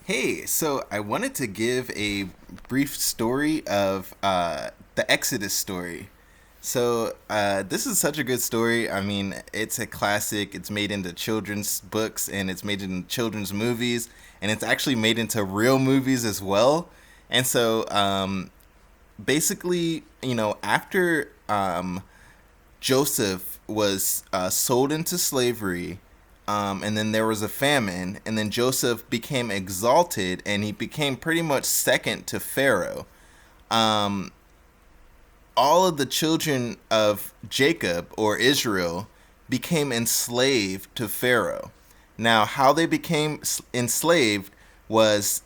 Hey, so I wanted to give a brief story of the Exodus story. This is such a good story. I mean, it's a classic. It's made into children's books and it's made into children's movies, and it's actually made into real movies as well. And so, basically, after Joseph was sold into slavery, and then there was a famine, and then Joseph became exalted, and he became pretty much second to Pharaoh. Um, all of the children of Jacob or Israel became enslaved to Pharaoh. Now, how they became enslaved was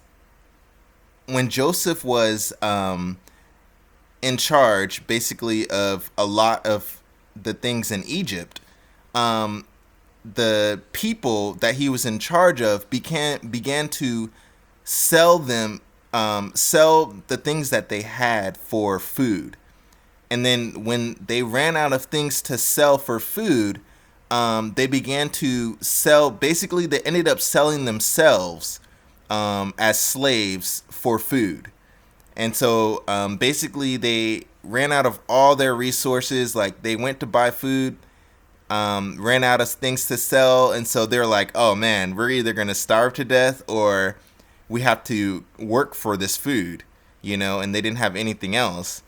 when Joseph was in charge, basically, of a lot of the things in Egypt. Um, the people that he was in charge of began to sell them sell the things that they had for food. And then when they ran out of things to sell for food, they began to sell. Basically, they ended up selling themselves as slaves for food. And so basically, they ran out of all their resources. Like, they went to buy food, ran out of things to sell, and so they're like, "Oh man, we're either gonna starve to death or we have to work for this food," And they didn't have anything else.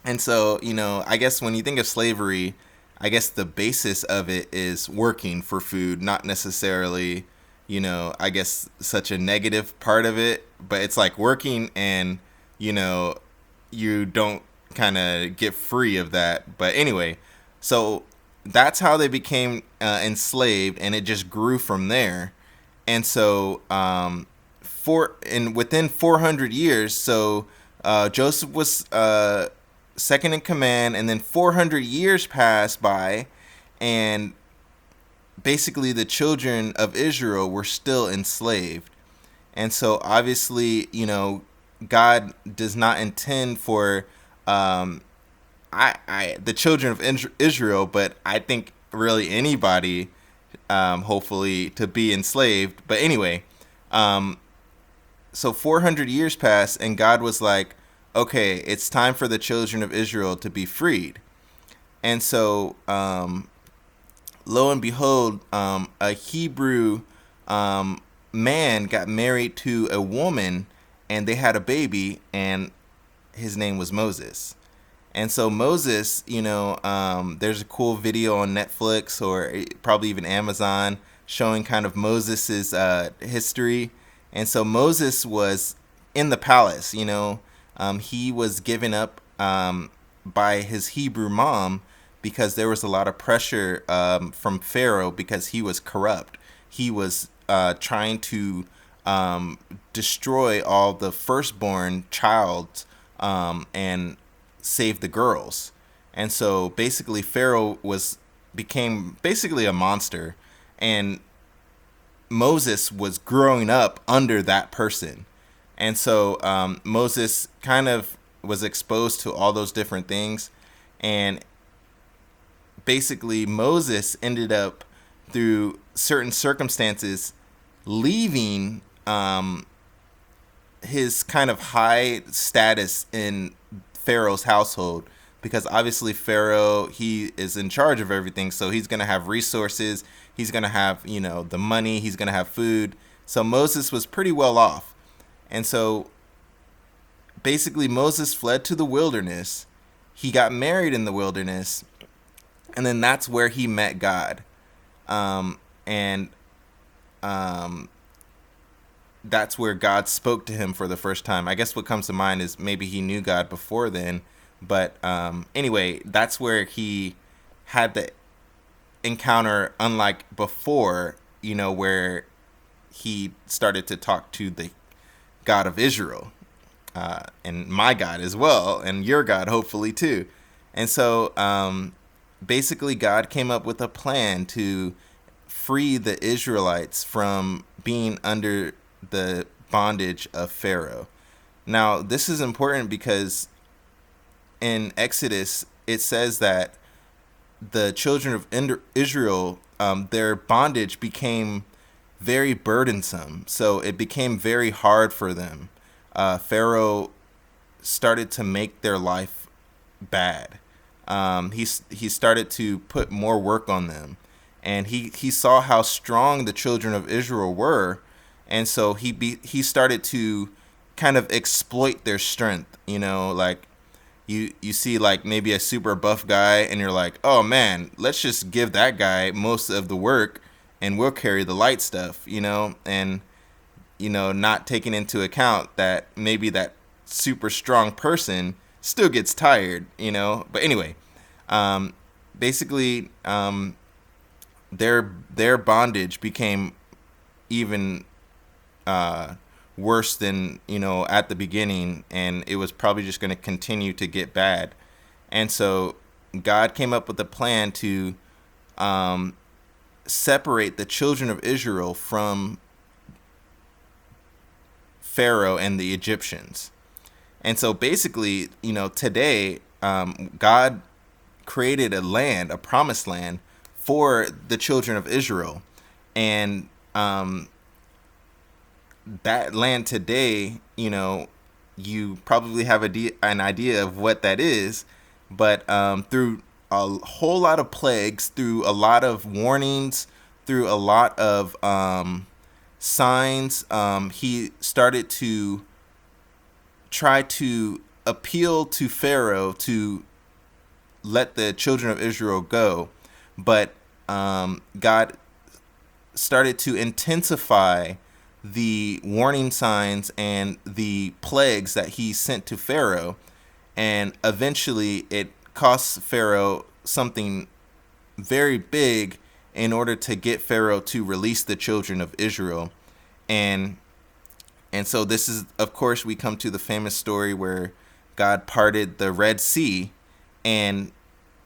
And so, I guess when you think of slavery, I guess the basis of it is working for food, not necessarily, I guess such a negative part of it, but it's like working and, you know, you don't kind of get free of that. But anyway, so that's how they became enslaved, and it just grew from there. And so, within 400 years, so Joseph was second in command, and then 400 years passed by, and basically the children of Israel were still enslaved. And so, obviously, God does not intend for um, the children of Israel, but I think really anybody, hopefully, to be enslaved. But anyway, um, so 400 years passed, and God was like, okay, it's time for the children of Israel to be freed. And so, lo and behold, a Hebrew man got married to a woman, and they had a baby, and his name was Moses. And so Moses, there's a cool video on Netflix or probably even Amazon showing kind of Moses's history. And so Moses was in the palace. He was given up by his Hebrew mom because there was a lot of pressure from Pharaoh because he was corrupt. He was trying to destroy all the firstborn child and save the girls. And so basically Pharaoh became basically a monster, and Moses was growing up under that person. And so Moses kind of was exposed to all those different things. And basically, Moses ended up, through certain circumstances, leaving his kind of high status in Pharaoh's household, because obviously Pharaoh, he is in charge of everything, so he's going to have resources, he's going to have, the money, he's going to have food. So Moses was pretty well off. And so basically Moses fled to the wilderness. He got married in the wilderness, and then that's where he met God. And that's where God spoke to him for the first time. I guess what comes to mind is maybe he knew God before then, but anyway, that's where he had the encounter, unlike before, where he started to talk to the God of Israel, and my God as well, and your God hopefully too. And so basically God came up with a plan to free the Israelites from being under the bondage of Pharaoh. Now, this is important because in Exodus, it says that the children of Israel, their bondage became very burdensome. So it became very hard for them. Pharaoh started to make their life bad. He started to put more work on them, and he saw how strong the children of Israel were, and so he started to kind of exploit their strength. Like you see like maybe a super buff guy, and you're like, oh man, let's just give that guy most of the work, and we'll carry the light stuff. And not taking into account that maybe that super strong person still gets tired. But anyway, basically, their bondage became even worse than at the beginning, and it was probably just going to continue to get bad. And so God came up with a plan to separate the children of Israel from Pharaoh and the Egyptians. And so basically, today, God created a promised land for the children of Israel. And that land today, you probably have an idea of what that is. But through a whole lot of plagues, through a lot of warnings, through a lot of signs, he started to try to appeal to Pharaoh to let the children of Israel go. But God started to intensify the warning signs and the plagues that he sent to Pharaoh. And eventually it cost Pharaoh something very big in order to get Pharaoh to release the children of Israel. And so this is, of course, we come to the famous story where God parted the Red Sea, and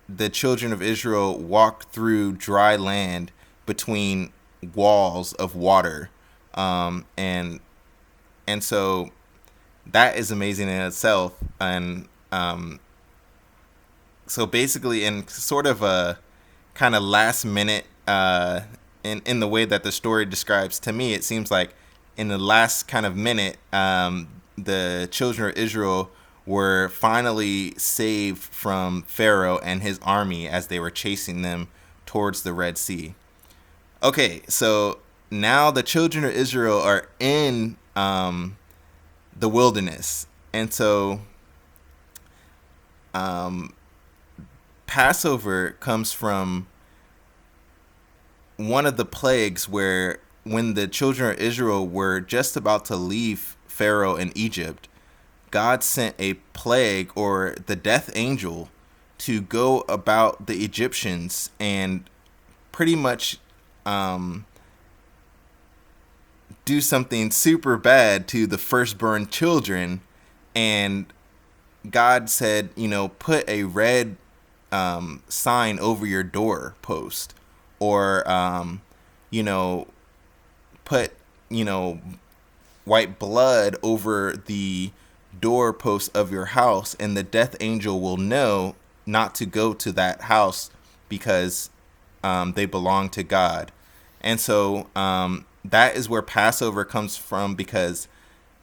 the children of Israel walked through dry land between walls of water. And so that is amazing in itself. And so basically, in sort of a kind of last minute, in the way that the story describes, to me, it seems like in the last kind of minute, the children of Israel were finally saved from Pharaoh and his army as they were chasing them towards the Red Sea. Okay, so now the children of Israel are in the wilderness. And so Passover comes from one of the plagues where when the children of Israel were just about to leave Pharaoh in Egypt, God sent a plague, or the death angel, to go about the Egyptians and pretty much do something super bad to the firstborn children. And God said, put a red sign over your doorpost, or put white blood over the doorpost of your house, and the death angel will know not to go to that house because they belong to God. And so that is where Passover comes from, because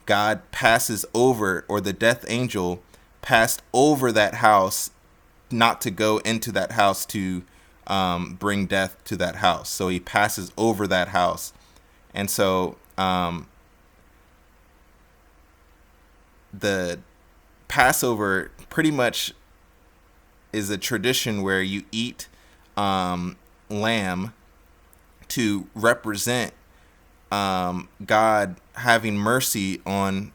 God passes over, or the death angel passed over that house, not to go into that house to bring death to that house. So he passes over that house. And so the Passover pretty much is a tradition where you eat lamb to represent God having mercy on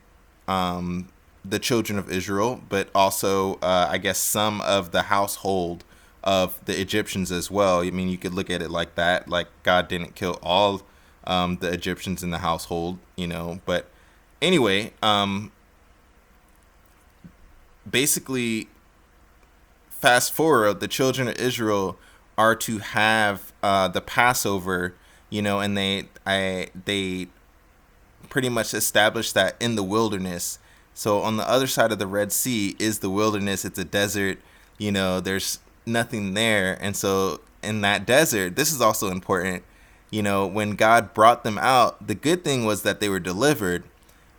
the children of Israel, but also, I guess, some of the household of the Egyptians as well. I mean, you could look at it like that, like God didn't kill all the Egyptians in the household, But anyway, basically, fast forward, the children of Israel are to have the Passover, and they pretty much established that in the wilderness. So on the other side of the Red Sea is the wilderness. It's a desert, there's nothing there. And so in that desert, this is also important, when God brought them out, the good thing was that they were delivered.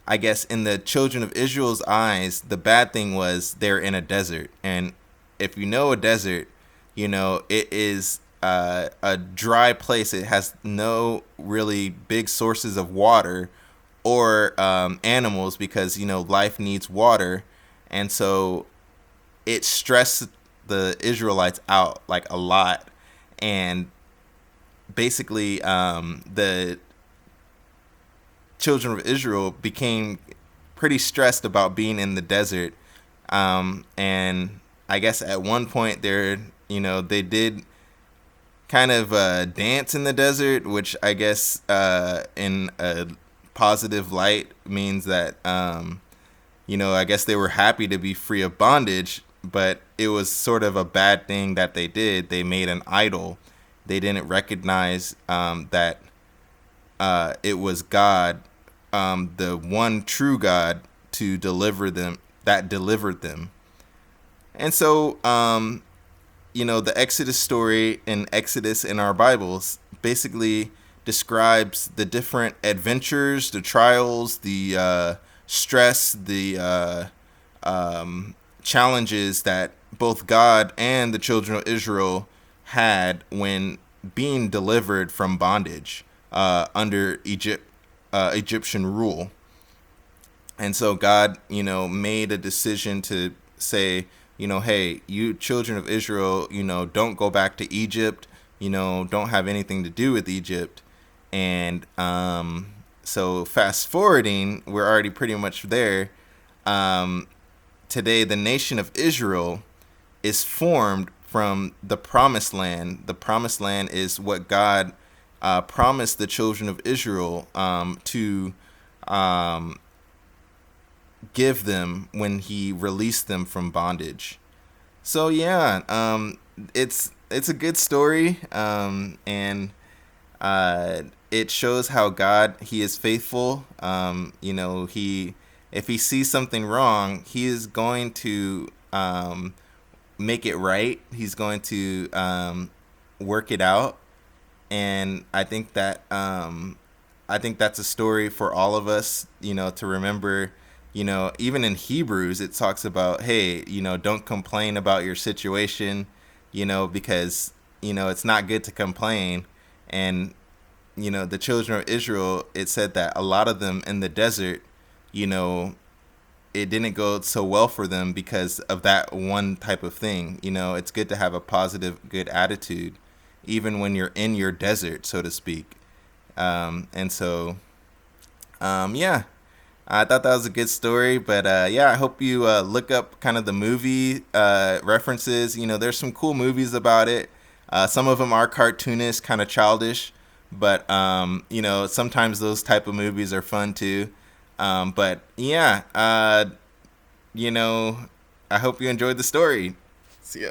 I guess in the children of Israel's eyes, the bad thing was they're in a desert. And if you know a desert, it is a dry place. It has no really big sources of water or animals because, life needs water. And so it stressed the Israelites out like a lot. And basically, the children of Israel became pretty stressed about being in the desert. And I guess at one point they did kind of dance in the desert, which I guess in a positive light means that, I guess they were happy to be free of bondage, but it was sort of a bad thing that they did. They made an idol. They didn't recognize that it was God, the one true God, to deliver them, that delivered them. And so, the Exodus story in Exodus in our Bibles basically describes the different adventures, the trials, the stress, the challenges that both God and the children of Israel had when being delivered from bondage under Egyptian rule. And so God, made a decision to say, hey, you children of Israel, don't go back to Egypt, don't have anything to do with Egypt. And so fast forwarding, we're already pretty much there. Today, the nation of Israel is formed from the promised land. The promised land is what God promised the children of Israel to give them when he released them from bondage. So yeah, it's a good story, and it shows how God, he is faithful. If he sees something wrong, he is going to make it right. He's going to work it out, and I think that's a story for all of us, to remember. Even in Hebrews, it talks about, hey, don't complain about your situation, because, it's not good to complain. And, the children of Israel, it said that a lot of them in the desert, it didn't go so well for them because of that one type of thing. It's good to have a positive, good attitude, even when you're in your desert, so to speak. And so, yeah. I thought that was a good story, but I hope you look up kind of the movie references. There's some cool movies about it. Some of them are cartoonish, kind of childish, but sometimes those type of movies are fun too. But yeah, I hope you enjoyed the story. See ya.